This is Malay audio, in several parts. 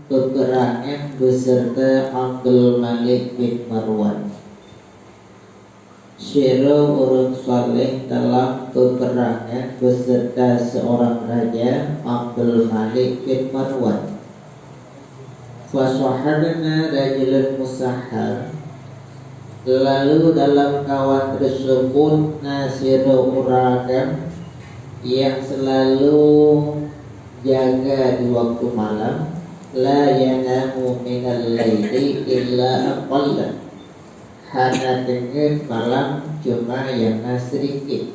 peperangan beserta Abdul Malik bin Marwan. Syiro orang saleh dalam peperangan beserta seorang raja Abdul Malik bin Marwan. Fasahabna rajulun musahhar, lalu dalam kawan tersebut nasiru uragam yang selalu jaga di waktu malam, la yanamu minal laili illa aqalla, hanya dengan malam cuma yang sedikit.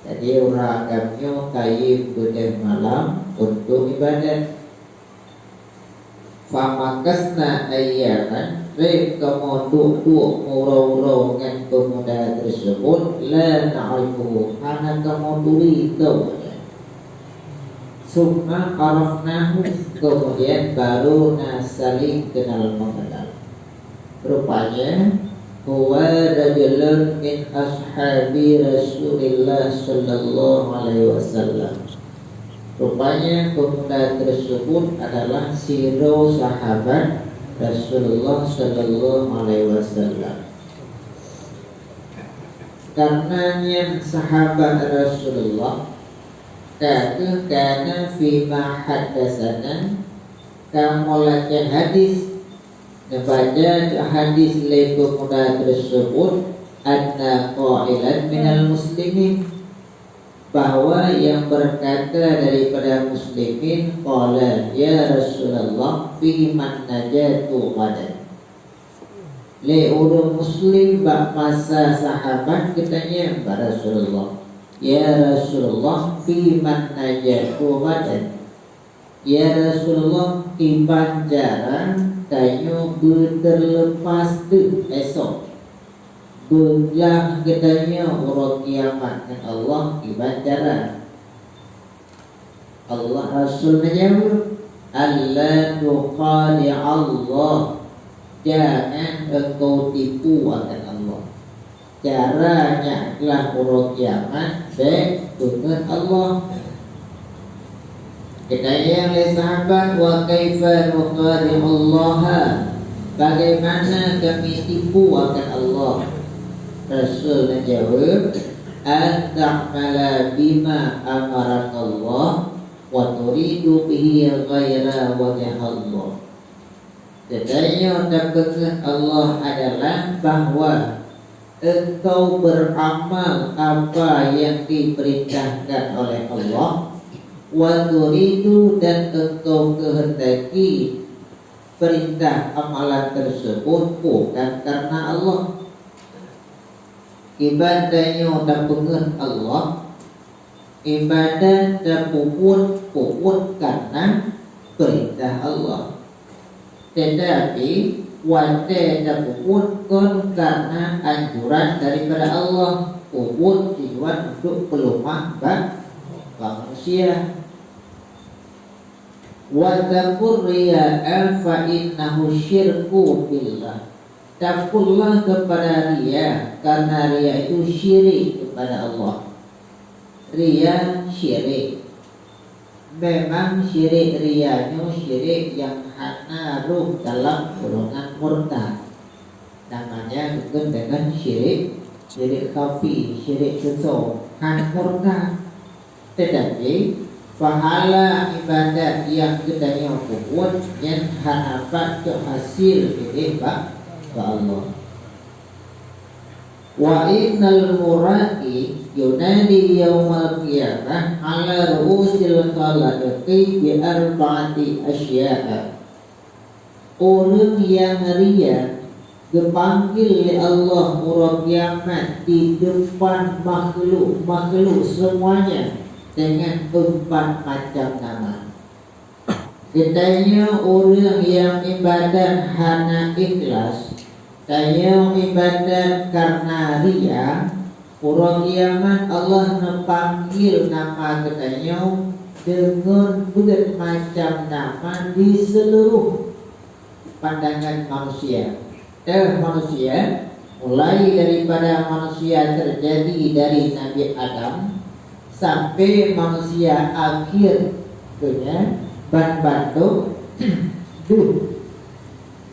Jadi uragamnya kayu pada malam untuk ibadat. Famakasna ayyaman, kamu duk murau-murau dengan pemuda tersebut, la na'rifuhu, hanya kamu tuli tahu. Summa arafnahu, kemudian baru saling kenal mengenal. Rupanya huwa rajulun min ashabi Rasulillah sallallahu alaihi wasallam. Rupanya pemuda tersebut adalah siro sahabat Rasulullah sallallahu alaihi wasallam. Karenanya sahabat Rasulullah karena fima hadasana kamulakan hadis, membaca hadis oleh pemuda tersebut, anna qailan minal muslimin, bahwa yang berkata daripada muslimin, qala ya Rasulullah fi man najatu qadan. Le orang muslim bak masa sahabat katanya kepada Rasulullah, ya Rasulullah fi man najatu qadan. Ya Rasulullah, iban jarang kayu berterlepas tu esok. Belah gedanya orang kiamat dengan Allah iban jarang. Allah Rasul menjawab, Allah tuqali Allah, jangan engkau tipu akan Allah. Caranya adalah orang kiamat baik dengan Allah. Kedaya oleh sahabat, wa kaifa nuqali Allah, bagaimana kami tipu akan Allah. Rasul menjawab, an ta'mala bima amarak Allah wa turidu bihi ghaira wajah Allah. Kedaya dapat Allah adalah bahwa engkau beramal apa yang diperintahkan oleh Allah, wa turidu, dan engkau kehendaki perintah amalan tersebut bukan karena Allah. Ibadahnya dapat Allah, ibadah puput karena perintah Allah. Tetapi wadah puput kon karena anjuran daripada Allah, puput tujuan untuk pelumah manusia. Wa taqur riya'a fa innahu syirku billah. Takutlah kepada riya, karena riya itu syirik kepada Allah. Riya syirik. Memang syirik riyanya syirik yang hanaruh dalam golongan murtad. Namanya bukan dengan syirik khafi, syirik sesat, murtad. Tetapi pahala ibadat yang kedanya kuat yang hanapat ke hasil ibadah Allah. Wa innal muraqi yunadi yaumal qiyamah ala ru'usil khalaqi bi arba'ati asya'a. Orang yang riya dipanggil oleh Allah muraq kiamat di depan makhluk semuanya dengan 4 macam nama. Ditanya orang yang ibadat hana ikhlas, tanya ibadat karena riya, orang kiamat Allah memanggil nama katanya dengan bermacam nama di seluruh pandangan manusia. Manusia, mulai daripada manusia terjadi dari Nabi Adam sampai manusia akhir dunia, ban-bantu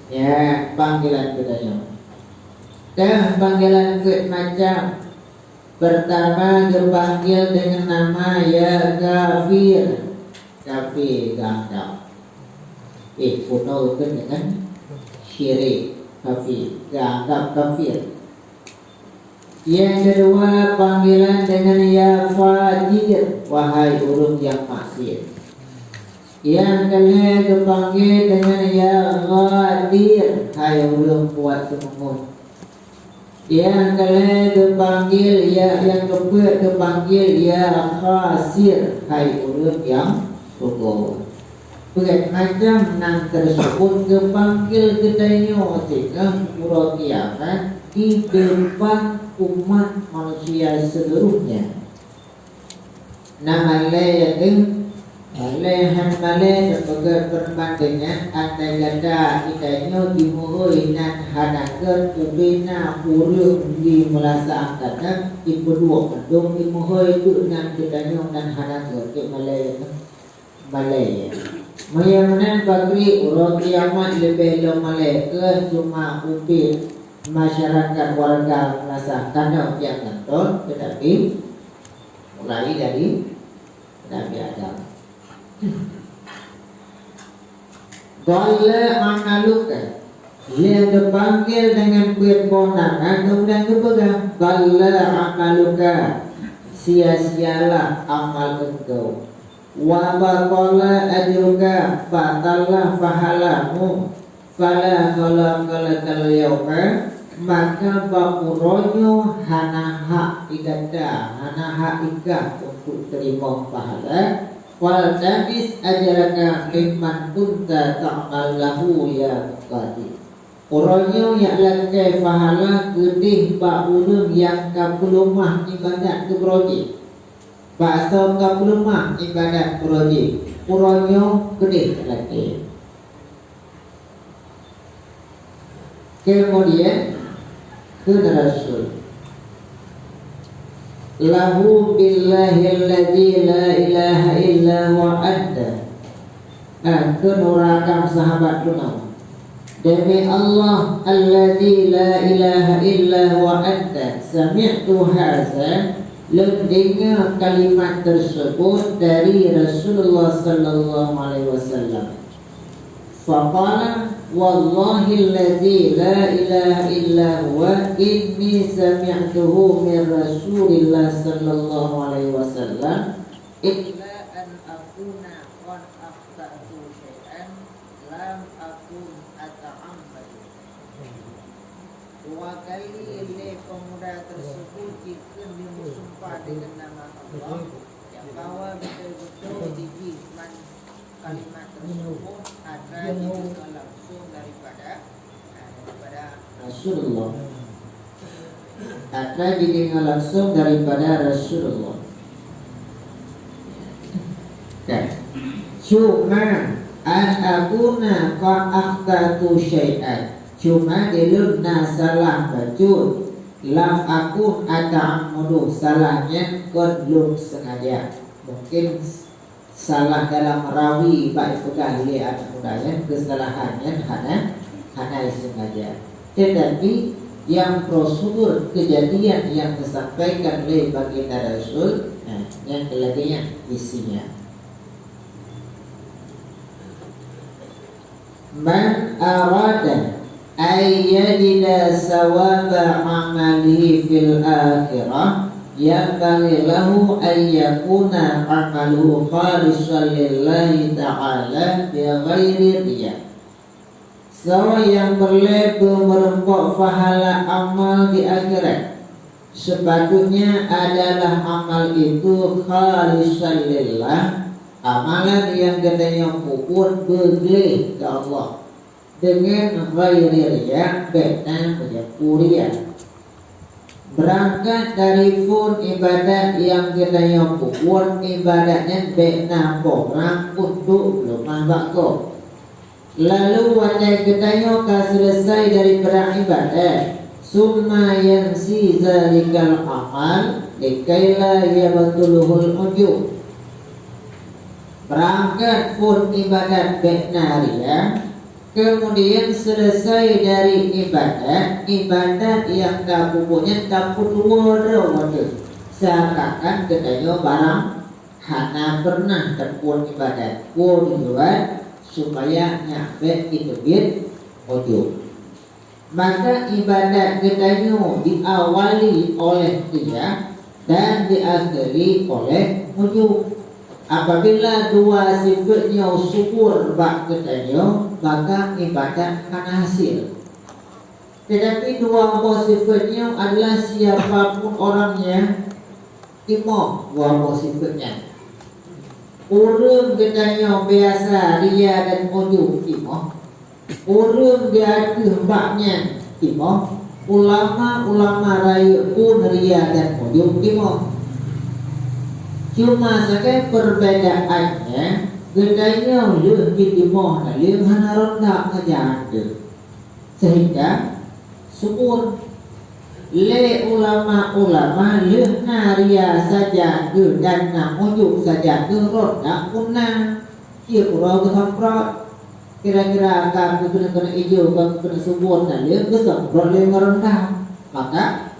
Ya, panggilan kedua. Dan panggilan ke macam pertama dipanggil dengan nama ya kafir. Kafir ganggal. Kuno itu dengan syirik. Kafir, ganggal kafir. Yang kedua panggilan dengan ya fajir, wahai urut yang maksiat. Yang ketiga dipanggil dengan ya ghadir, hai urut buat semungut. Yang ketiga dipanggil ya, yang keempat dipanggil ya khasir, hai urut yang rugi. Begitu macam nang tersebut dipanggil kedainya sehingga pura kiamat di depan umat manusia seluruhnya. Nama lain lehan malai sebagai perbandingan andai kata idanya dimuhoi nan hanakan ubina urung di melasa angkatan di kedua mendung dimuhoi itu nan idanya nan hanakan di malai Maya menan bagri urang kiamat lebih malai ke cuma ubi masyarakat warga merasa karena yang nonton, tetapi mulai dari Nabi Adam. Dalla amaluka, dia dipanggil dengan keponakan, kemudian dipegang. Dalla amaluka, sia-sialah amal engkau. Wa batala ajruka, batalah pahalamu. Fala khalaqal yawma, maka bapuronyo hana hak iganda, hana hak iga untuk terima pahala. Wal tabis ajaraka mimman kunta ta'mal lahu ya muqaddi. Uronyo yaklah ke pahala gedih ba ulun yang kapulumah ibadat ke proji. Bahasa kapulumah ibadat proji. Uronyo gedih lagi. Kemudian kata Rasul, lahu billahi alladzi la ilaha illa wa anta. Kenurakam sahabat lunaw. Demi Allah alladzi la ilaha illa wa anta. Sami'tu hadza, mendengar kalimat tersebut dari Rasulullah sallallahu alaihi wasallam. Faqala wallahi alladzi la ilaha illa huwa inni sami'tuhu min Rasulillah sallallahu alaihi wasallam illa an akuna qad akhtatu syai'an lam akun ata'ammadu. Dua kali oleh pemuda tersebut jika bersumpah dengan nama Allah yang bahwa betul-betul dijiman kalimat tersebut ada juga langsung daripada Rasulullah. Ada juga langsung daripada Rasulullah. Cuma an akuna ka akhtatu syai'an, cuma diluna salah bacun, lam akun ata'ammudu, salahnya belum sengaja. Mungkin salah dalam rawi baik pegang oleh anak mudanya, kesalahannya hanya sengaja. Tetapi yang prosedur kejadian yang disampaikan oleh baginda Rasul, yang kelaginya isinya. Man arada ayyadina sawaba amalihi fil akhirah, yang bagi lahu ayyakuna amaluhu khalisan lillahi ta'ala bi ghairi riya. So yang berlebu merempok pahala amal di akhirat, sepatutnya adalah amal itu khalisan lillah, amalan yang katanya pupun bergelih ke Allah dengan ghairi riya, benar menjadi berangkat dari pun ibadat yang kita pun ibadatnya benar orang untuk lemah bakok. Lalu wajah kita selesai dari beribadat, summa yansi zalikal amal likaila yabtuluhul ujub. Berangkat pun ibadat benar ya, Kemudian selesai dari ibadat yang dah pupuknya dapur dua wadah. Seakan katanya barang hana pernah tempun ibadat. Dibuat supaya nyampe itu bit ojo. Maka ibadat katanya diawali oleh dia dan diakhiri oleh ojo. Apabila dua sifatnya syukur bak katanya, maka ibadat akan hasil. Tetapi dua sifatnya adalah siapapun orangnya, timo dua sifatnya. Orang katanya biasa dia dan ujung timo. Orang dia baknya timo. Ulama raya pun ria dan ujung timo. Cuma saja perbedaannya gedanya lebih timo dan lebih hana ronda saja ada. Sehingga syukur le ulama lehna ria saja ke dan namujuk saja ke ronda punah kia kurau ke samprot kira-kira akan kena hijau kena subur dan le ke samprot le ronda maka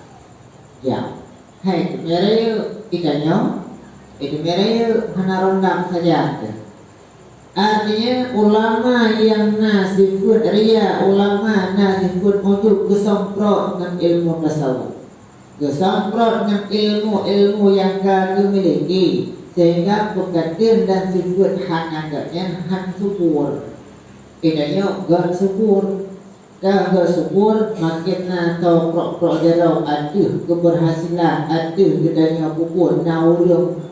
ya hai mereka ikannya itu mereka hana ronda saja. Artinya ulama yang nasifut ria, ulama nasifut untuk kesemprot dengan ilmu tasawuf, kesemprot dengan ilmu yang kami miliki, sehingga berkatin dan sifat hanaganya han subur. Idanya gan subur, dah gan subur makin atau prok jarau ada keberhasilan ada gedanya pupur naurung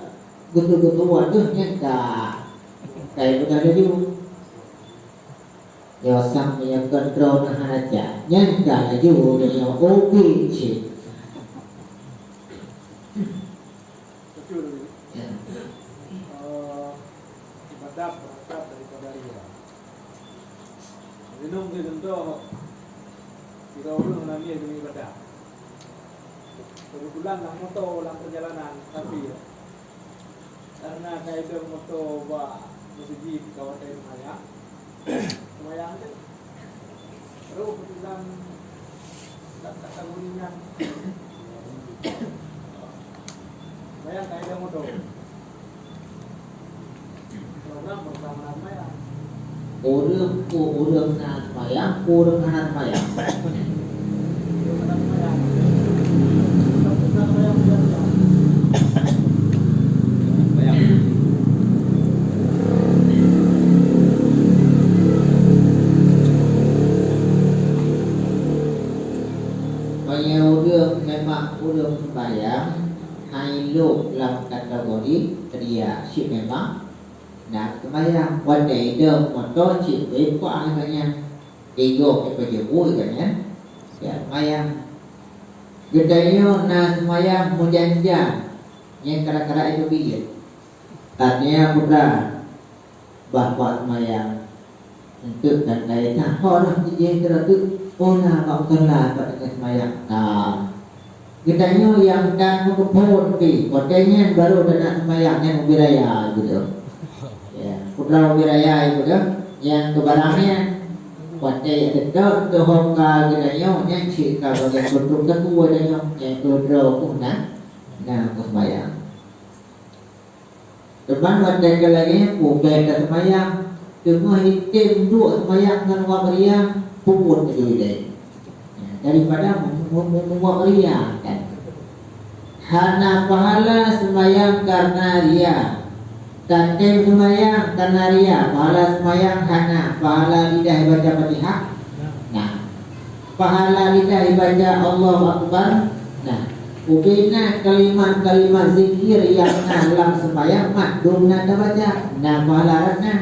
betul-betul waduh nyata. Kayak benar itu, ya sang yang kontrol aja, nyangka aja udah yang oke sih. Betul. Ibadah berangkat daripada ria. Minum itu tentu tidak perlu menamai demi ibadah. Kebetulan lang moto lang perjalanan tapi karena kaidah moto bah masjid kawasan Maya, Maya kan, terus kebetulan kata bunyinya, Maya kaidah moto, program bersama Maya. Orang anak Maya, orang anak Maya. Urang sembahyang hidup dalam kategori ria si memang nak sembahyang wadai dem motor si kuat katanya ego kepada vui katanya ya sembahyang gedanya nak sembahyang mujanjang yang kara-kara itu biyat artinya putra bahwa sembahyang untuk dan daya tak orang dia teratuk ona bakal pada sembahyang Kitanya yang dan mengepun di kotanya baru dan semayangnya ubiraya gitu. Ya, putra ubiraya itu dah yang kebarangnya kote tetap dohongka kitanya yang cika bagian bentuk kedua dan yang kedua pun nah semayang. Teman wanita lagi bukan semayang cuma hitam dua semayang dengan wabria puput itu daripada membuat ria kan. Hana pahala sembahyang karena ria, kantem sembahyang karena ria, pahala sembahyang hana, pahala lidah baca Fatihah. Nah, pahala lidah baca Allahu Akbar. Nah, ubina kalimat-kalimat zikir yang dalam sembahyang makdum nada baca. Nah, pahala ratna.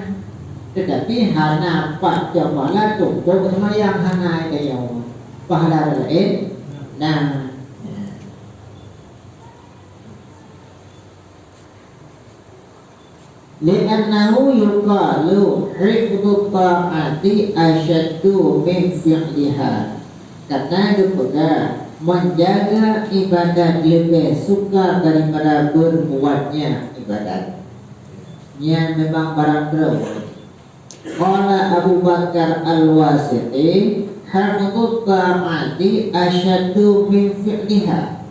Tetapi hana pak pahala tutup sembahyang hana kayo. Pahala lain. Nah, li'annahu yuqalu rifdu ta'ati asyaddu min fi'liha karena juga menjaga ibadat lebih suka daripada berbuatnya ibadat yang memang barang terus Qala Abu Bakar Al-Wasiti hafidhut ta'ati asyaddu min fi'liha.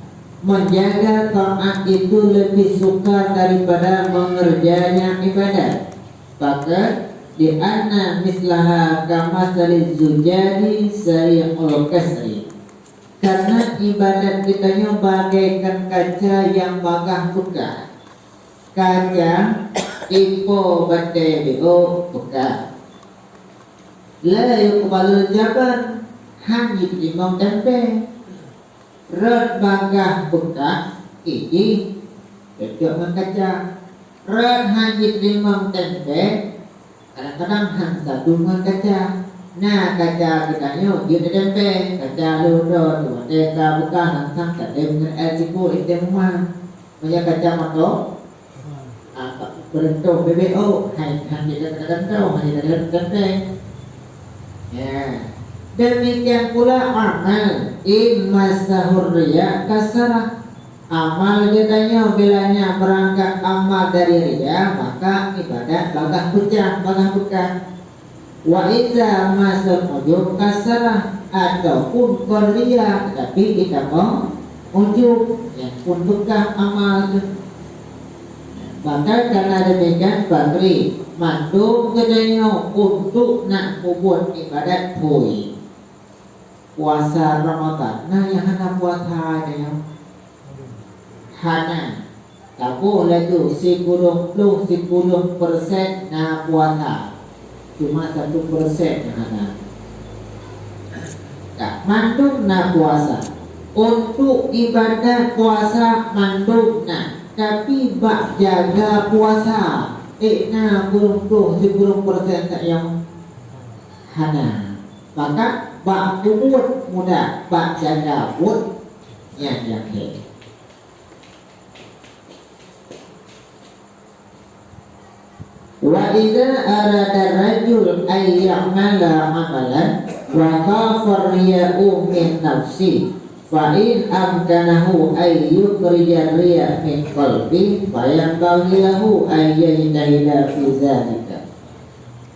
Menjaga taat itu lebih sukar daripada mengerjanya ibadat. Maka di anna mislaha kamasali zujadi sari'ul kasri. Karena ibadat kita bagaikan kaca yang bagah buka. Kaca ipo bate bio buka. La yuqbalul jaban hanyut limong tempe. Red bagah buka ini cocok dengan kaca. Red hanyut limong tempe kadang-kadang hang satu dengan kaca. Nah kaca kita dia tempe kaca ludo tu mereka buka langsung tak ada dengan LCO itu rumah punya kaca motor bentuk BBO hanya kita tertentu hanya kita tempe ya. Demikian pula amal immasahur riya kasarah. Amal katanya bilanya berangkat amal dari riya maka ibadat bagah pecah bagah buka. Wa idza masal ujub kasarah ataupun riya tapi kita mau ujub ya pun buka amal itu. Maka karena demikian Bakri mandu katanya untuk nak buat ibadat hui puasa Ramadan. Nah yang hana puasa dia hana tak boleh tu 10% na puasa cuma 1% yang hana tak manduk na puasa untuk ibadah puasa manduk na tapi bak jaga puasa na 10% tak yang hana maka bak kubut mudah bak jaga wud yang yakin. Wa idza arada rajul ay ya'mala amalan wa khafa riya'u min nafsi fa in amkanahu ay yukhrija riya' min qalbi fa yanbaghi lahu ay yajtahida fi dzalika.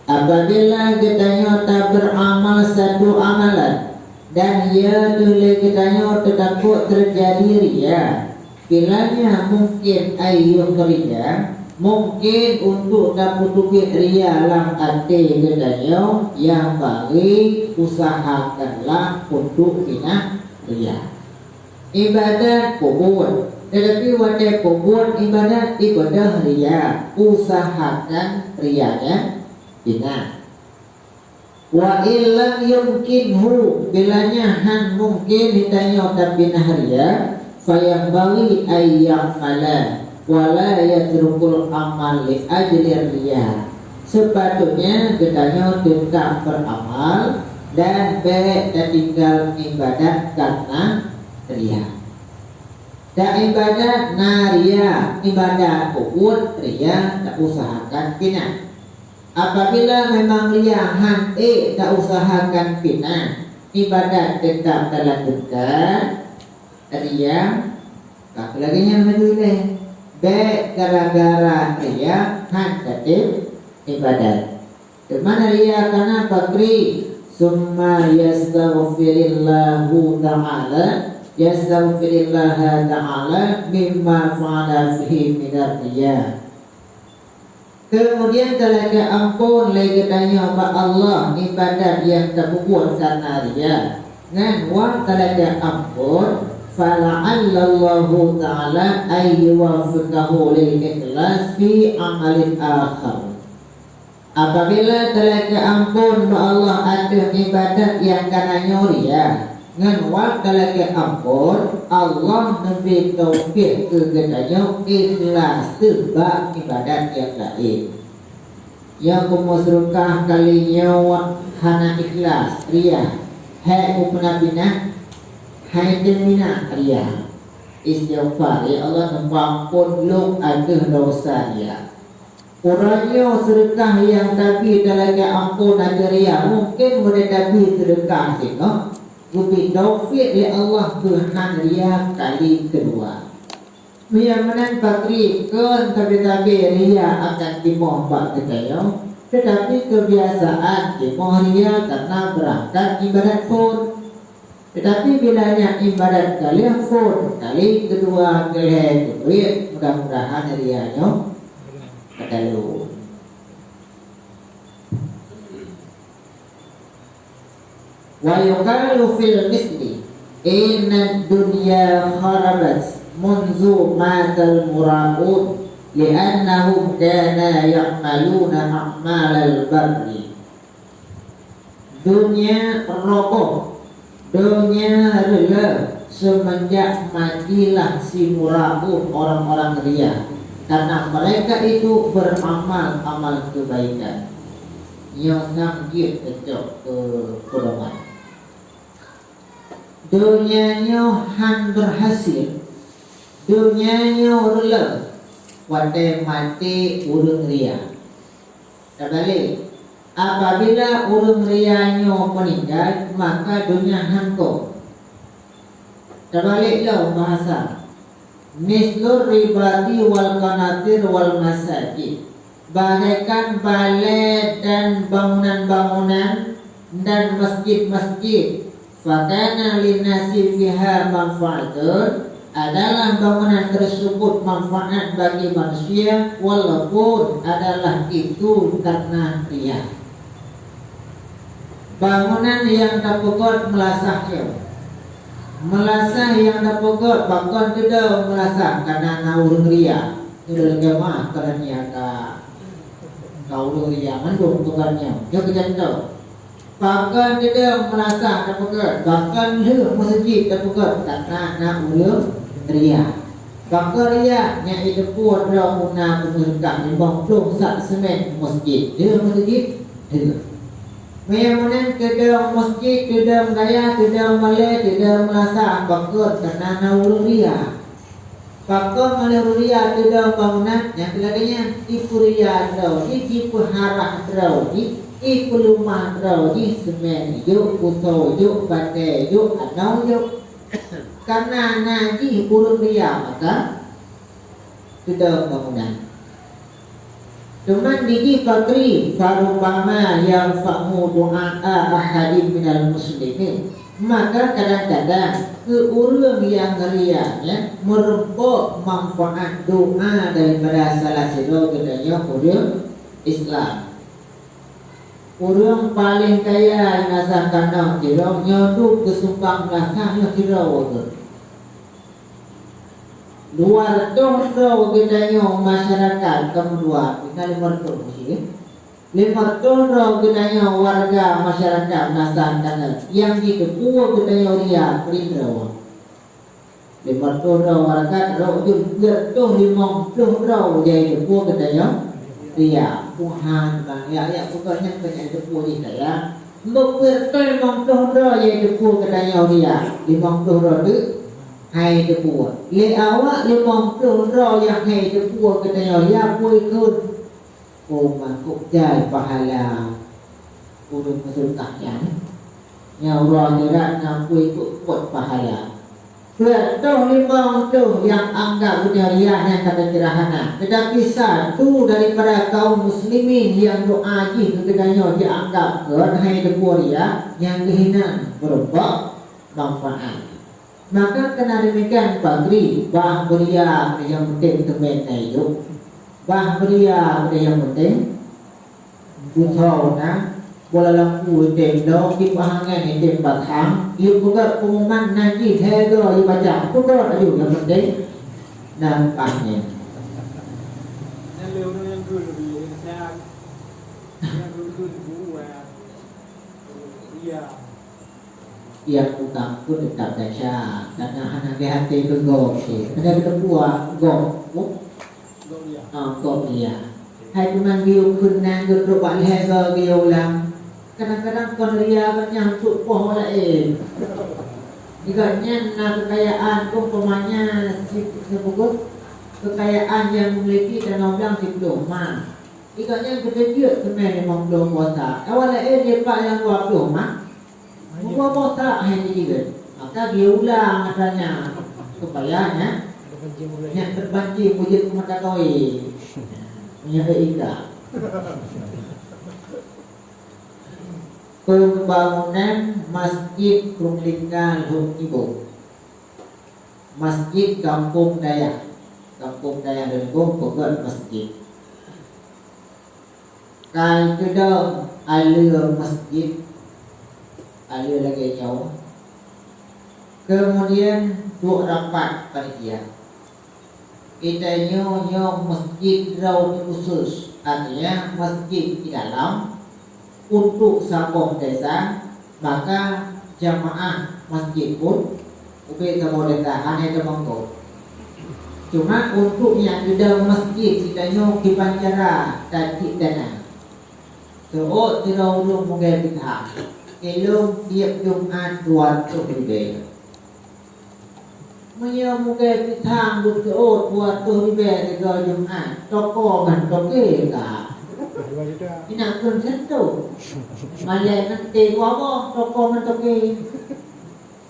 Apabila kita beramal satu amalan dan ia oleh kita takut terjadi riya, bilanya mungkin ayyuh kerja mungkin untuk dapat riya dalam hati kita yang bagi usahakanlah untuk bina riya. Ibadat kubur, tetapi wadah kubur ibadat riya, usahakan riyanya bina. Wa illam yumkinhu bilanya han mungkin ditanya bina riya fayang bagi ayyamala wala yatrukul amal li ajli riya. Sepatutnya ditanya tetap beramal dan baik dan tinggal ibadat karena riya. Dan ibadat naria ibadat kubur riya tak usahakan bina. Apabila memang riya tak usahakan bina ibadat tetap terlanjutkan riya tak lagi yang menilai baik gara-gara riya tatib ibadat. Kemana riya karena bakri summa yastaghfirillahu ta'ala mimma fa'ala fihi minar riya. Kemudian talaga ampun lagi tanya Pak Allah ibadat yang terbuat karena riya. Ngan wa talaga ampun fala'allallahu ta'ala ayyuwafiqahu lil ikhlas fi amalin akhar. Apabila talaga ampun Allah ada ibadat yang karena riya. Ngan wa talaga ampun Allah memberi taufik ke katanya ikhlas sebab ibadat yang lain. Yang kumusrukah kalinya hana ikhlas riya. Hai upna bina hai temina riya. Istighfar ya Allah mengampun lu ada dosa ya. Orangnya sedekah yang tapi talaga ampun ada riya mungkin boleh tapi sedekah sih no. Bukti taufik ya Allah Tuhan riya kali kedua. Yang menan bakri kan tapi riya akan dimohon bak kita Tetapi kebiasaan jemaah ria karena berangkat ibadat pun. Tetapi bilanya ibadat kali pun, kali kedua kali kedua, mudah-mudahan rianya kadalu. Wa yuqalu fil misli inna dunya kharabat munzu matal mura'ud li'annahum kana ya'maluna a'malal barri. Dunia roboh, dunia rela semenjak matilah si mura'ud, orang-orang ria, karena mereka itu beramal amal kebaikan yang sangat kecok ke golongan. Dunianya han berhasil, dunianya rela wadai mati urung ria. Terbalik, apabila urung rianya meninggal, maka dunia hantu. Terbaliklah bahasa. Mislur ribati wal qanatir wal masajid, bagaikan balai dan bangunan-bangunan dan masjid-masjid. Fakana linasi fiha manfaatun, adalah bangunan tersebut manfaat bagi manusia, walaupun adalah itu karena ria. Bangunan yang dapat melasahnya, melasah yang dapat bahkan tidak melasah karena naurung ria. Itu jemaah kerana naurung ria mandung tukarnya. Dia kejadian. Bahkan tidak merasa dapat, bahkan le masjid dapat karena naurung ria. Bahkan ria yang itu pun ada guna pemerintah di bawah sak semen masjid. Dia masjid dia. Memang tidak masjid, tidak gaya, tidak malai, tidak merasa bahkan karena naurung ria. Bahkan naurung ria tidak bangunan yang keladinya tipu ria ada, tipu harap ada. Iku rumah rau di semen yuk puto yuk bate yuk anau yuk karena nanti burung ria maka tidak bangunan. Cuman digi fakri farubama yang famu doa ahadin minal muslimin, maka kadang-kadang keurung yang rianya merebut manfaat doa daripada salah satu kedanya urung Islam. Orang paling kaya nasa kandang jirau nyodu kesumpang belakangnya jirau tu. Luar tondro gedanya masyarakat kedua kita 500 mesti. 500 gedanya warga masyarakat nasa kandang yang di kedua gedanya ria perindra. 500 warga rau juga tu 50 jadi kedua gedanya ria. Tuhan bang ya pokoknya banyak depu ni saya memperkai 50 ro ye depu katanya dia 50 ro tu hai depu le awak 50 ro yang hai depu katanya dia pun ikut makuk jai pahala urut kesultahnya nyawa tidak nampu ikut pot pahala. Betul limang tu yang anggap budaya yang kata cerahana. Tetapi satu daripada kaum muslimin yang doa ji ketiganya dianggap kerana deporia yang kehinaan berupa manfaat. Maka kena demikian pagri bah beria yang penting temen hidup. Bah beria yang penting butuh na bola lampu tem dong di pahangan ni tem batang iu juga pengumuman nanti hego iu baca juga ayo yang penting nampaknya yang lewat yang dulu yang dulu buat yang utang pun dekat baca karena anak hati begok ada kedua gok gok dia hai cuma giu kunang gedruk balik hego giu ulang. Kadang-kadang kon ria kan nyangkut poh lain. Jika nak kekayaan umpamanya sebut kekayaan yang memiliki dan orang diploma. Jika kecil sebenarnya memang puasa. Awal lain dia pak yang 20 mah. Buat puasa hanya juga. Maka dia ulang katanya supaya yang terbanci wujud mata koi. Punya ika. pembangunan Masjid Krunglingga Lung Ibu, Masjid Kampung Dayak Lengkung pokok masjid. Kai kedua alur masjid, alur lagi jauh. Kemudian dua rapat panitia. Kita nyo masjid raut khusus, artinya masjid di dalam untuk sambung desa, maka jamaah masjid pun ubah sama desa hanya temangkau. Cuma untuk yang di dalam masjid kita nyo kipancara tajik dana. So, tidak ulung mungkin kita. Elok tiap Jumat 200 ribu. Maya mungkin kita berdoa 200 ribu tiga Jumat. Toko kan toke tak. Ini pun sentuh. Malay nanti wabah toko man toke.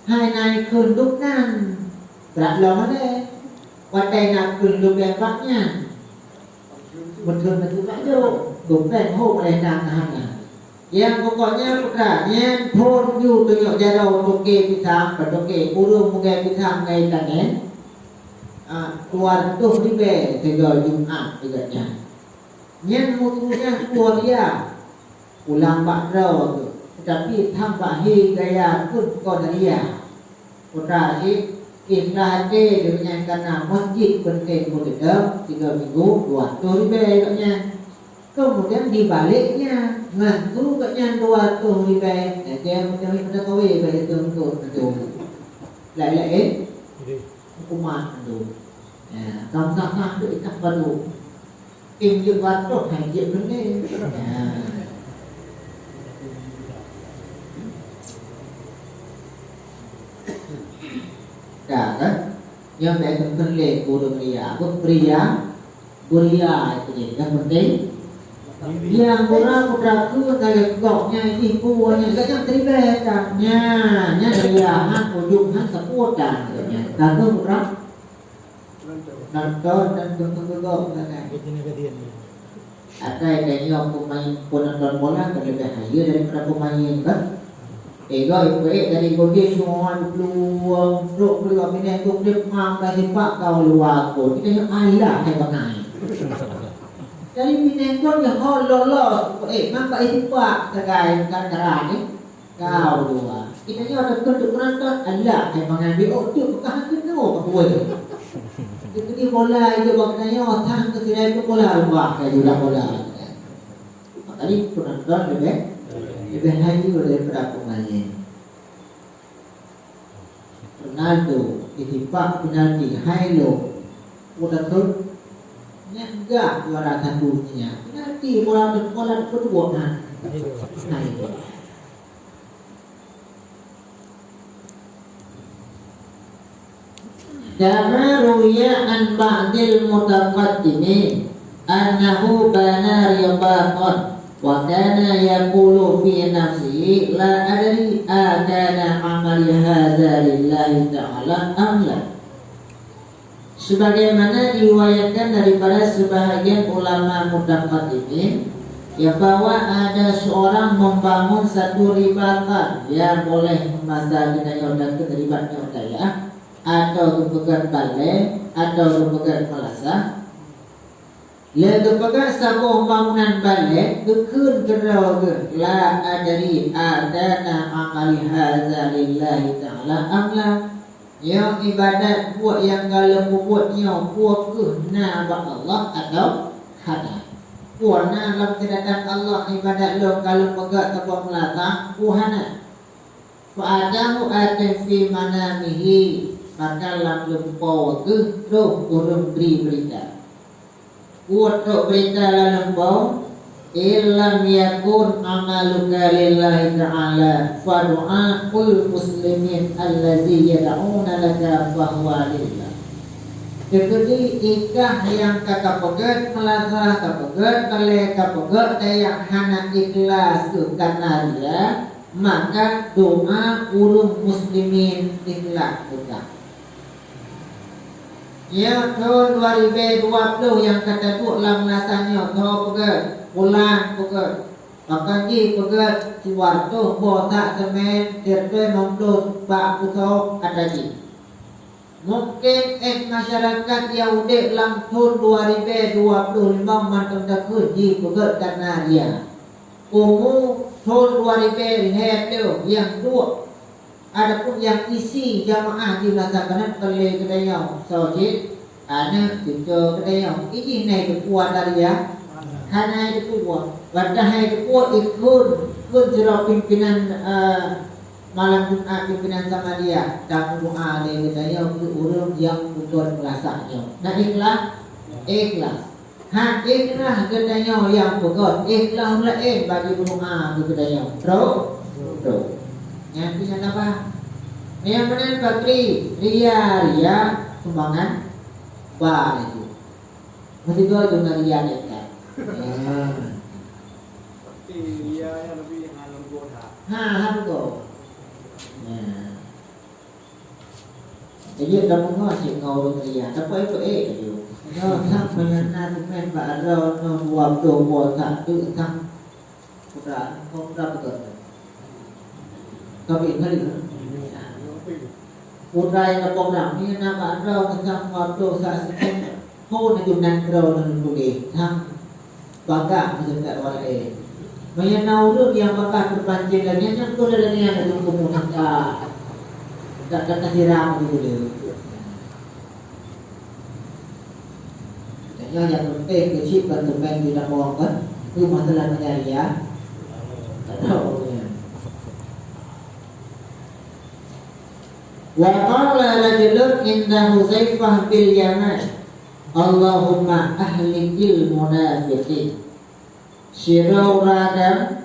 Hai naik kunduk nan. Berat lama deh. Wadai nak kunduk bebaknya. Betul-betul aja. Bukan hok oleh tangannya. Yang pokoknya pekerjaan pun you tunjuk jarau toke pisang, toke kurung mungkin pisang ngay tangan. Keluar tuh ribe tiga Jumattiganya. Yang mutunya keluar dia ulang bakro tu. Tetapi tambah hi gaya pun kau dia. Putra si ikhlas dengan karena masjid penting mudah 3 minggu 200 ribu katanya. Kemudian dibaliknya ngantu katanya 200 ribu. Dia macam pada kawe pada tu. Lain-lain hukuman tu. Ya, kamu tu ikat baru. Injil batuk hajib benih. Dah kan? Yang dah kenal guru pria itu je. Yang penting yang orang beraku dari goknya ibunya yang terima katnya nya riahan ujungnya seputan katanya. Kalau orang nonton dan tunggu-tunggu kan. Ada yang pemain penonton bola kan lebih haya daripada pemain kan. Ego dari bodi semua peluang rok peluang ini tu dia makan pak kau luar ko kita yang ayah yang pakai. Jadi pinengkon yang lolos maka itu pak segai kandaran ni kau luar. Kita ni ada bentuk penonton Allah yang mengambil tu bukan kena apa tu. Jadi bola itu maknanya orang ke sini itu bola luar kayak juga bola. Tadi penonton lebih haju daripada pemain. Ronaldo itipak penalti Hailo udah tu enggak juara satunya penalti bola kedua kan Hailo. Kama ruya an ba'dil mutaqaddimin annahu bana riyadatan wa kana yaqulu fi nafsihi la adri akana amali hadza lillahi ta'ala am la. Sebagaimana diriwayatkan daripada sebahagian ulama mutaqaddimin ya bahwa ada seorang membangun satu ribatan yang boleh memasak dengan dan ribatnya daya atau kepegang balai atau kepegang malasah. Lalu pegang sebuah bangunan balik kekun kerau ke la adari adana amali hadza lillahi ta'ala amla. Yang ibadat buat yang kalau buatnya buat ke na Allah atau hada. Buat na dalam kedatangan Allah ibadat lo kalau pegang sebuah melata buhana. Fa'adamu atin fi manamihi maka lam lumpau ke roh urung beri berita. Buat berita lalu bau illam yakun amaluka lillahi ta'ala fa du'aul muslimin allazi yad'una laka fahuwa lillah. Jadi ikah yang kakak pegat melazah kapegat balai kapegat yang hana ikhlas karena dia maka doa ulum muslimin ikhlas juga. Ya tahun 2020 yang kata tu lah menasanya kau pegat pulang pegat Makaji pegat Siwarto botak semen tirte memdut bak putok ataji. Mungkin masyarakat Yahudi dalam tahun 2025 mantan takut di pegat karena dia. Umum tahun 2000 lihat tu yang dua. Adapun yang isi jamaah di melaksanakan kali kedayau sojit anak kita kedayau ini naik kekuatan dia. Hanya itu kuat. Wadah itu kuat ikut cerita pimpinan malam Jumat pimpinan sama dia. Dan doa dia katanya untuk orang yang bukan merasanya. Nah ikhlas. Ikhlas katanya yang bukan ikhlas bagi doa katanya. Terus. Yang punya apa? Yang mana bakri ria sumbangan bar itu. Mesti dua dengan ria itu. Tapi dia yang lebih yang goda. Betul. Jadi kamu ngasih ngau dia, tapi itu itu. Kalau sampai nanti main baru waktu buat satu tang putra betul. Tapi hari putra yang program ni nama baru tentang waktu saat ini. Kau nak junan baru dan boleh tang bangga mendekat orang Menyenau yang bakal berpancing lagi yang tu dah ni ada tunggu muka. Tak kata siram dulu. Yang penting kecil berteman di dalam kan itu masalah mencari ya. Tahu ya. Wa qala rajulun inna Huzaifah bil Yaman Allahumma ahlikil munafiqin. Syirau radam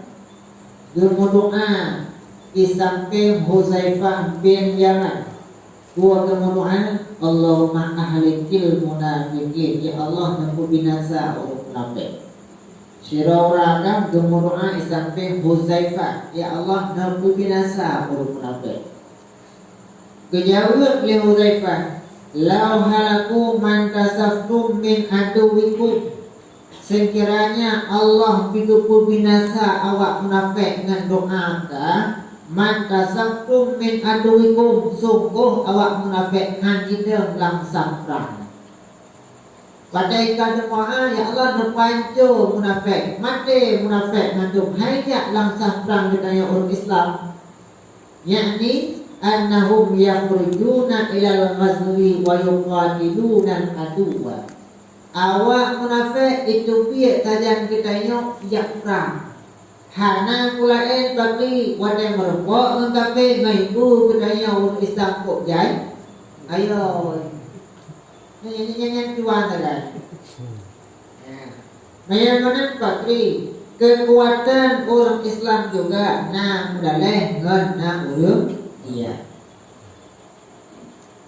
berdoa di samping Huzaifah bin Yaman. Dua kemuduan Allahumma ahlikil munafiqin. Ya Allah nampu binasa orang munafik. Syirau radam berdoa di samping Huzaifah. Ya Allah nampu binasa orang munafik. Kejawab oleh Huzaifah, lau halaku man tasaftum min aduwikum. Sekiranya Allah biduku binasa awak munafik dengan doa ka, man tasaftum min aduwikum, sungguh awak munafik dengan hidung langsam perang. Pada ikan doa, ya Allah nepancu munafik, mati munafik dengan hajat langsam perang dengan orang Islam. Yakni annahum yakhrujuna ilal ghazwi wa yuqatiluna al-aduwa. Awak munafik itu biar tajam kita nyok jak perang. Hana kulain bagi wadai merokok mengkafe ngaibu kita nyok Islam kok jai. Ayo. Nyanyi tuan ada. Yang mana bakri kekuatan orang Islam juga nah mudaleh ngan nah urung iya.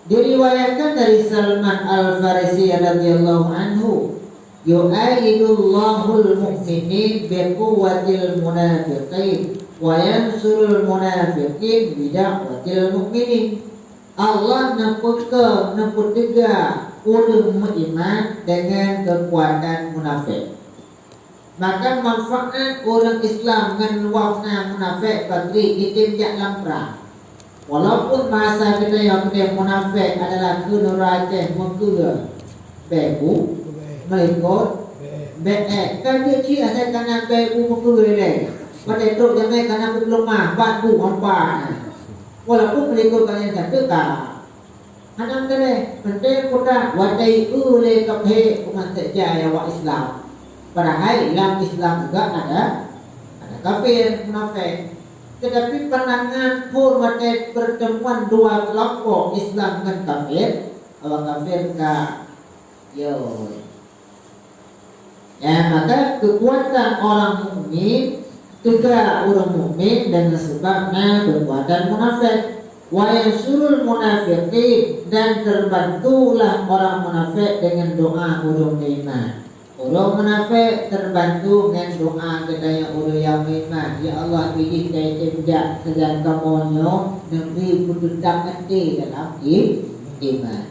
Diriwayatkan dari Salman Al-Farisi radhiyallahu anhu, yu'ayidullahul mu'minin biquwwatil munafiqin wa yansurul munafiqin bida'watil mu'minin. Allah nampak tiga orang beriman dengan kekuatan munafik. Maka manfaat orang Islam dengan wafna munafik bagi ditinjak dalam perang. Walaupun masa kita yang munafik adalah kenuraceh mengkura bebu mengikut kan dia cia saya kena bebu mengkura ni pada itu jangan kena lemah batu mampan walaupun mengikut kalian satu tak hanam tadi penting kuda wadai ule kaphe umat jaya wa Islam padahal dalam Islam juga ada kafir munafik. Tetapi pandangan pun pada pertemuan dua kelompok Islam dan kafir, awak kafir ka yo. Ya maka kekuatan orang mukmin juga orang mukmin dengan sebabnya kekuatan munafik. Wa yansurul munafiqin dan terbantulah orang munafik dengan doa orang beriman. Orang munafik terbantu dengan doa katanya orang yang beriman. Ya Allah pilih saya tinjak sedang kamonyo negeri berdetak hati dalam iman.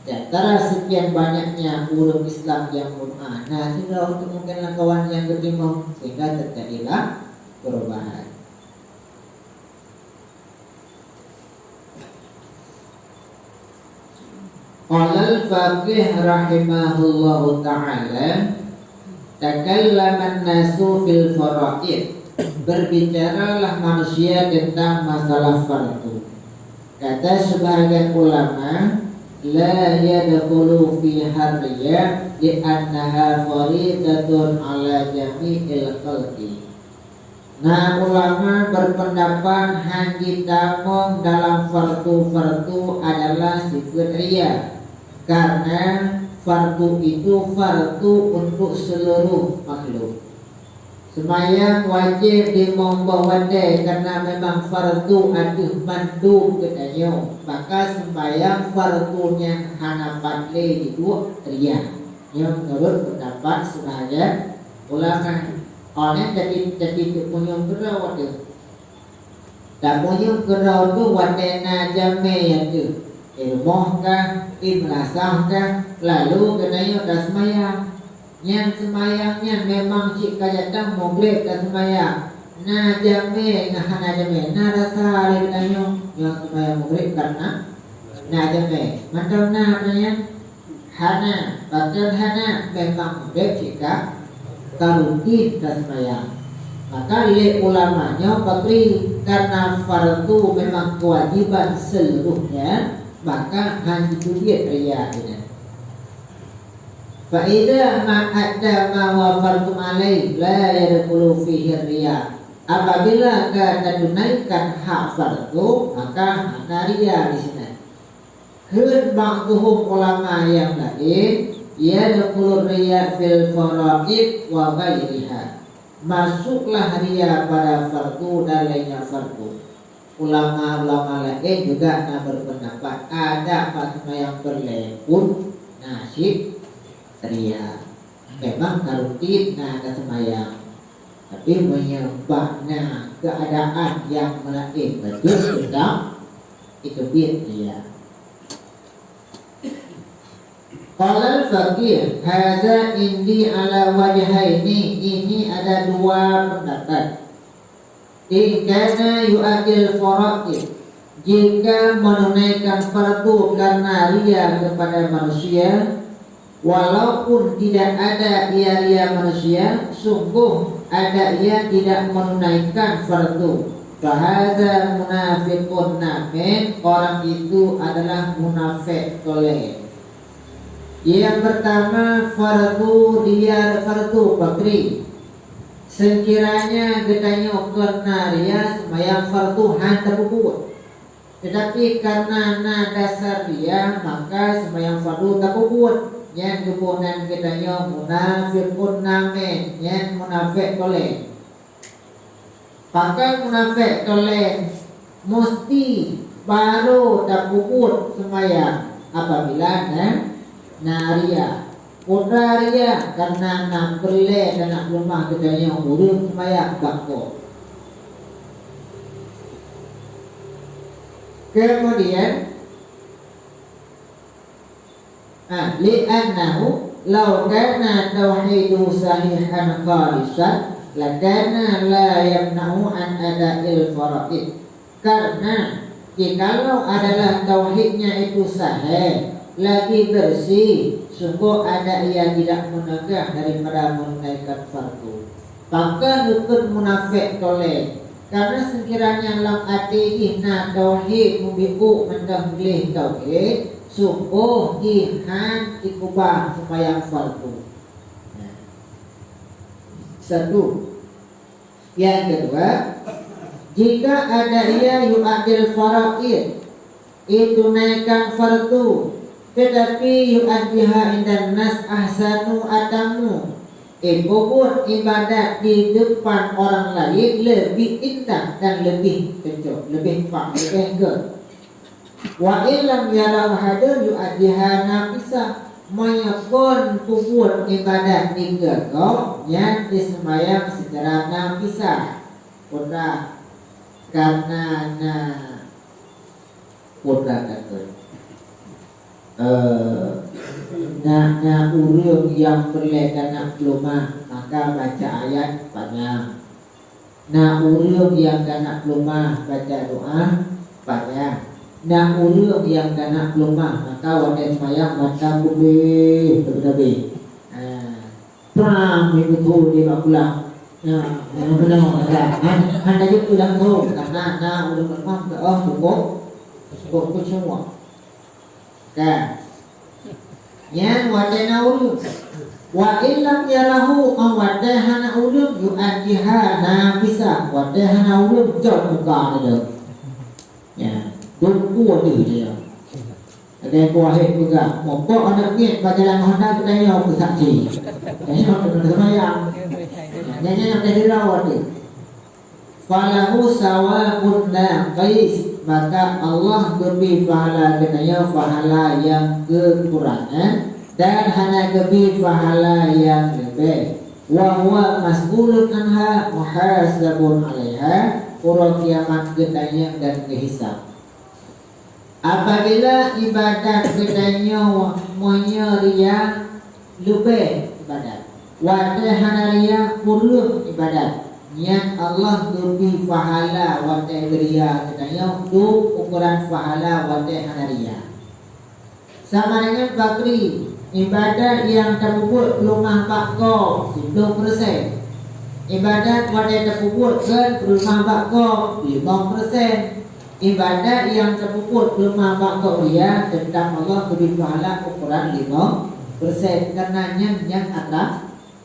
Di antara sekian banyaknya ulama Islam yang mur'ah, nah sudah untuk mungkinlah kawan yang beriman, sehingga terjadilah perubahan. Qala al-faqih rahimahullahu ta'ala, takallama an-nasu fil fara'id, berbicaralah manusia tentang masalah fardu. Kata sebahagian ulama, la yadkhulu fi harriya li'annaha faridatun ala jami'il khalqi. Nah, ulama berpendapat haji tamong dalam fardu adalah sifat ria, karena fardu itu fardu untuk seluruh makhluk. Semayang wajib di mombah wadai karena memang fardu aduh mandu katanya. Maka sembahyang fardunya hana padle itu ria. Yang menurut pendapat sebahagian ulama. Orang jadi punya gerau tu. Tak punya gerau tu wadai na jame yang tu. Ilmuh kah, imrasah kah, lalu katanya dah semayang. Yang semayangnya memang cik kajatang moglek dan semayang. Na jame, na jame, na rasa lebenanya yang semayang moglek karena na jame. Macam na namanya hana, batal hana memang moglek jika karutin dan semayang. Maka oleh ulamanya bakri karena fardu memang kewajiban seluruhnya, maka hanya itu dia ria ini. Fa'idha ma'adda ma wafartum alaih la yadkhulu fihi riya. Apabila kita tunaikan hak fardu, maka hana riya di sini. Kemudian ba'duhum ulama yang lain yadkhulu riya fil fara'id wa ghairiha. Masuklah riya pada fardu dan lainnya fardu. Ulama-ulama lain juga berpendapat ada fatwa yang berlepun nasib ria. Memang karutin ada semayang, tapi menyebabnya keadaan yang melain betul sedang itu ria. Qala al-faqih, hadza indi ala wajhaini, ini ada dua pendapat. In kana yu'adil fara'id, jika menunaikan fardu karena ria kepada manusia, walaupun tidak ada ria manusia, sungguh ada ia tidak menunaikan fardu. Fahadza munafiqun namin, orang itu adalah munafik toleh. Yang pertama fardu dia fardu bakri. Sekiranya getanya karena ria sembahyang fardu hantar bubut. Tetapi karena dasar dia maka sembahyang fardu tak bubut. Yang kemudian getanya munafiqun namin, yang munafik toleh. Maka munafik toleh mesti baru tak bubut sembahyang apabila naria putra ria karena nak perle dan nak rumah kedanya urung sembahyang bakko. Kemudian li'annahu law kana tauhidu sahihan khalisan lakana la yamna'u an ada'il fara'id. Karena jikalau adalah tauhidnya itu sahih lagi bersih, sungguh ada ia tidak menegak daripada menunaikan fardu. Maka hukum munafik toleh, karena sekiranya lam ati na tauhid mubiku mendanglih tauhid, sungguh ihan ikubah sembahyang fardu. Satu. Yang kedua, jika ada ia yu'adil fara'id, itu naikkan fardu, tetapi yu'addiha indan nas ahsanu atamu, ikut ibadat di depan orang lain lebih indah dan lebih cocok, lebih faham, lebih ke. Wa illam yarau hadir yu'addiha nafisa, mayakun kubur ibadat di gegok yang disembahyang secara nafisa. Putra karena putra kata Nak urang yang berlainan nak pelumah, maka baca ayat panjang. Nak urang yang nak pelumah, baca doa panjang. Nak urang yang nak pelumah, maka wadah semayang baca kubih berdabi. Perang betul dia pulang. Benar ada. Anda juga pulang tu karena nak urang pelumah ke cukup semua. Kan? Yang wadana ulum wa illam yarahu wadahana ulum yu'adihana bisa wadahana ulum jauh muka ada ya dua dia ada kuahit juga mopok anak ni pajalan Honda kita yang bersaksi jadi orang semayang jadi yang dari rawat ni falahu sawabun naqis, maka Allah beri pahala kenanya pahala yang kekurangan dan hanya beri pahala yang lebih. Wa huwa mas'ulun anha muhasabun 'alaiha, urang kiamat kenanya dan kehisab. Apabila ibadat kenanya monya ria lebih ibadat, wadah hana ria kurang ibadat. Yang Allah beri pahala wadah geria katanya untuk ukuran pahala wadah hanaria. Sama dengan bakri, ibadat yang terpuput rumah bakko 10%. Ibadat wadah terpuput ke rumah bakko 5%. Ibadat yang terpuput rumah bakko dia tentang Allah beri pahala ukuran 5%. Karena yang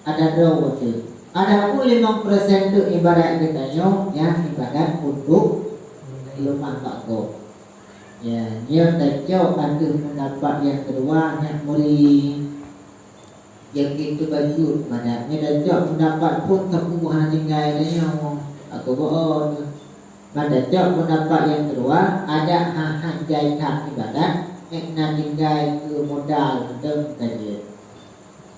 ada dua waktu. Adapun 5% itu ibadat katanya yang ibadat untuk rumah bakko. Ya, dia tajuk ada pendapat yang kedua yang muri yang itu baju pada ni tajuk pendapat pun terkubuhan tinggal dia aku bohong. Pada tajuk pendapat yang kedua ada hak jaitan ibadat nak tinggal ke modal untuk tajuk.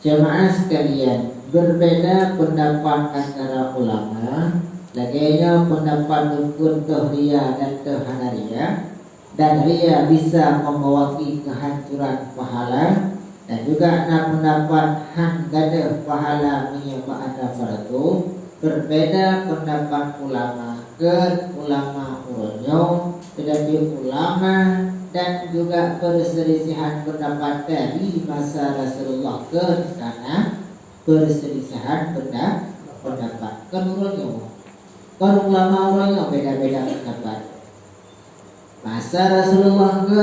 Jemaah sekalian, berbeda pendapat antara ulama. Laginya pendapat dukun Ria dan Hanaria, dan Ria bisa membawakan kehancuran pahala, dan juga ada pendapat Han gada pahala menyebabkan fardu. Berbeda pendapat ulama ke ulama uronyo, tetapi ulama dan juga perselisihan pendapat dari masa Rasulullah ke karena perselisihan pendapat kenurunya. Kalau ulama-ulama beda-beda pendapat. Masa Rasulullah ke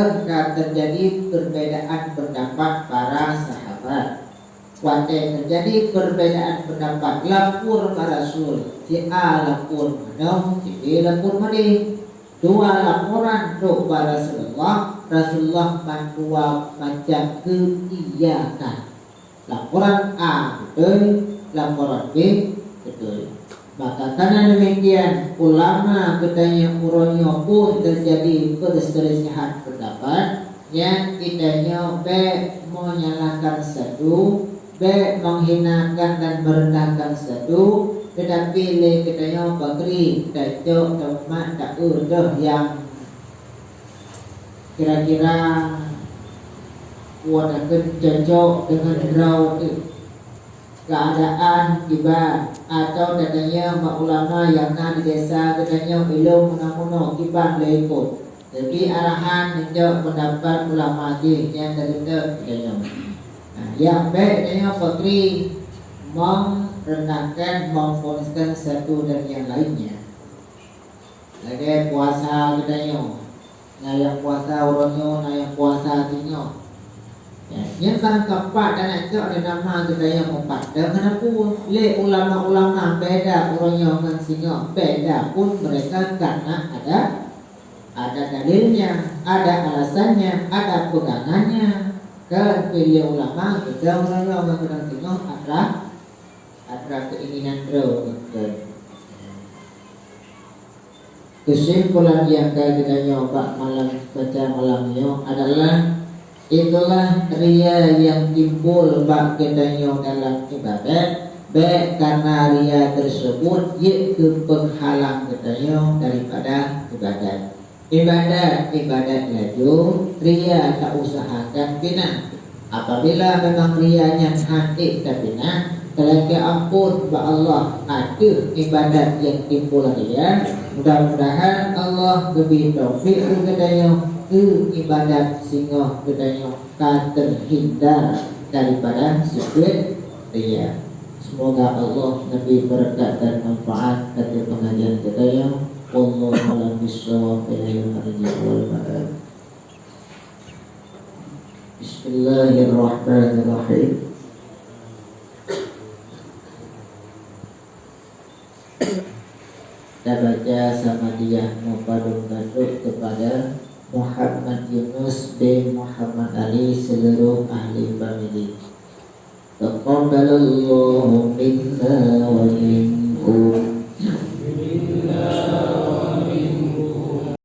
terjadi perbedaan pendapat para sahabat. Waktu terjadi perbedaan pendapat lapor para Rasul, si A lapor mana, si B lapor mana. Dua laporan untuk Rasulullah mandua macam keiyakan. Laporan A betul, laporan B betul. Maka karena demikian ulama katanya uronyo pun terjadi perselisihan pendapat yang kitanya B menyalahkan satu, B menghinakan dan merendahkan satu. Tetapi le katanya bakri tajuk teman tak udah yang kira-kira wadah cocok dengan raw keadaan kibar atau katanya ulama yang di desa katanya ilmu menamuno kibar le ikut. Jadi arahan menjawab pendapat ulama je yang terlibat katanya. Yang baik katanya bakri merendahkan, memfoniskan satu dan yang lainnya. Lagi puasa katanya, nah yang puasa orangnya, nah yang puasa hatinya. Ya, yang kan keempat dan itu ada nama katanya empat. Dan kenapa le ulama-ulama beda orangnya dengan singa beda pun mereka karena ada dalilnya, ada alasannya, ada pegangannya. Ke pilih ulama beda orang-orang dengan singa ada keinginan betul. Kesimpulan yang kita nyoba baca malamnya adalah itulah ria yang timbul bak kita dalam ibadat, baik karena ria tersebut yaitu penghalang kita daripada ibadat. Ibadat laju ria tak usahakan bina. Apabila memang rianya hati tak bina, selagi ampun ba Allah ada ibadat yang timbul ria. Mudah-mudahan Allah beri taufik kepada ke ibadat sehingga kepada terhindar daripada sifat ria. Semoga Allah memberi berkat dan manfaat pada pengajian kita yang Wallahu a'lam bishawab. Bismillahirrahmanirrahim. Kita baca sama dia Mupadung Gaduk kepada Muhammad Yunus bin Muhammad Ali seluruh ahli family. Taqabbalallahu minna wa minkum.